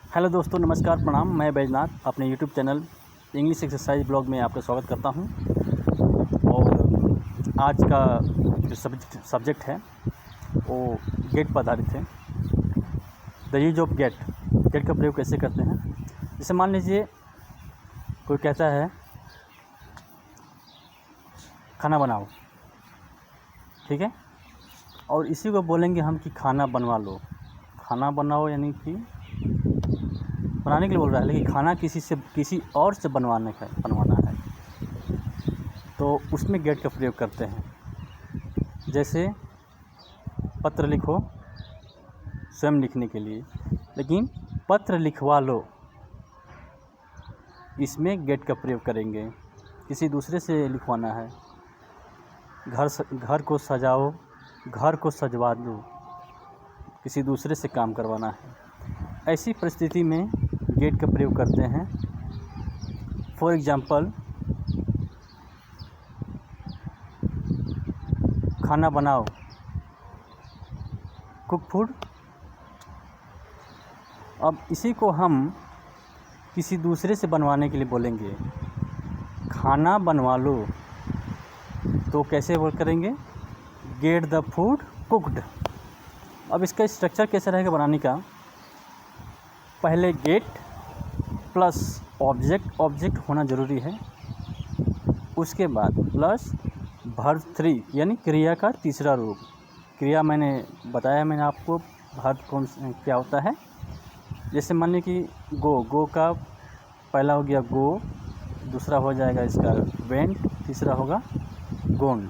Hello दोस्तों, नमस्कार, प्रणाम। मैं बैजनाथ अपने YouTube channel English exercise blog में आपका स्वागत करता हूं। और आज का जो सब्जेक्ट है वो गेट पर आधारित है। द यूज ऑफ गेट का प्रयोग कैसे करते हैं। जैसे मान लीजिए कोई कहता है खाना बनाओ, ठीक है, और इसी को बोलेंगे हम कि खाना बनवा लो। खाना बनाओ यानी कि बनाने के लिए बोल रहा है, लेकिन खाना किसी और से बनवाना है, तो उसमें गेट का प्रयोग करते हैं। जैसे पत्र लिखो स्वयं लिखने के लिए, लेकिन पत्र लिखवा लो, इसमें गेट का प्रयोग करेंगे। किसी दूसरे से लिखवाना है, घर को सजाओ, घर को सजवा दो, किसी दूसरे से काम करवाना है। ऐसी परिस्थिति में गेट का प्रयोग करते हैं। फॉर एग्ज़ाम्पल, खाना बनाओ, कुक फूड। अब इसी को हम किसी दूसरे से बनवाने के लिए बोलेंगे खाना बनवा लो, तो कैसे वर्क करेंगे, गेट द फूड कुक्ड। अब इसका स्ट्रक्चर कैसे रहेगा बनाने का, पहले गेट प्लस ऑब्जेक्ट होना ज़रूरी है, उसके बाद प्लस वर्ब 3 यानी क्रिया का तीसरा रूप। क्रिया मैंने आपको वर्ब क्या होता है। जैसे मान लीजिए कि गो का पहला हो गया गो, दूसरा हो जाएगा इसका वेंट, तीसरा होगा गोन।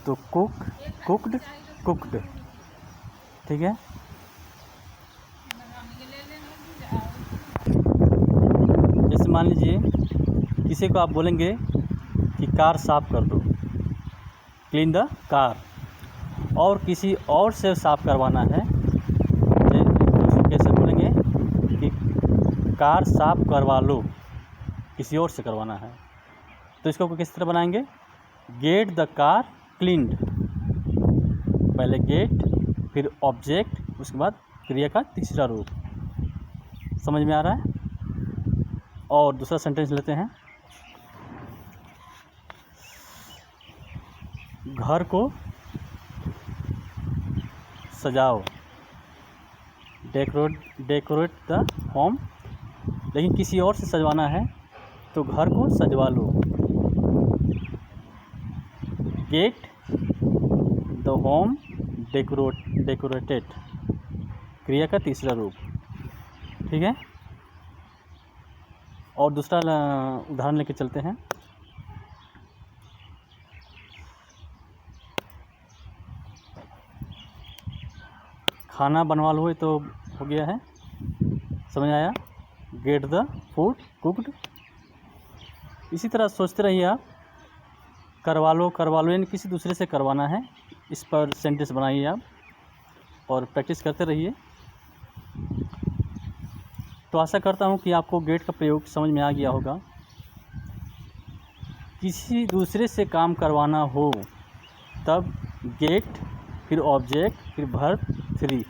तो कुक्ड, ठीक है। जैसे मान लीजिए किसी को आप बोलेंगे कि कार साफ़ कर दो, क्लीन द कार, और किसी और से साफ़ करवाना है, उसको कैसे बोलेंगे कि कार साफ़ करवा लो, किसी और से करवाना है। तो इसको किस तरह बनाएंगे, गेट द कार क्लीन्ड। पहले गेट, फिर ऑब्जेक्ट, उसके बाद क्रिया का तीसरा रूप। समझ में आ रहा है। और दूसरा सेंटेंस लेते हैं, घर को सजाओ, डेकोरेट द होम। लेकिन किसी और से सजवाना है तो घर को सजवा लो, गेट द होम डेकोरेटेड, क्रिया का तीसरा रूप, ठीक है। और दूसरा उदाहरण लेके चलते हैं। खाना बनवा लो, तो हो गया है, समझ आया, गेट द फूड कुक्ड। इसी तरह सोचते रहिए आप, करवा लो यानी किसी दूसरे से करवाना है, इस पर सेंटेंस बनाइए आप और प्रैक्टिस करते रहिए। तो आशा करता हूँ कि आपको गेट का प्रयोग समझ में आ गया होगा। किसी दूसरे से काम करवाना हो तब गेट, फिर ऑब्जेक्ट, फिर वर्ब 3।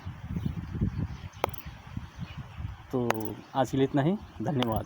तो आज के लिए इतना ही, धन्यवाद।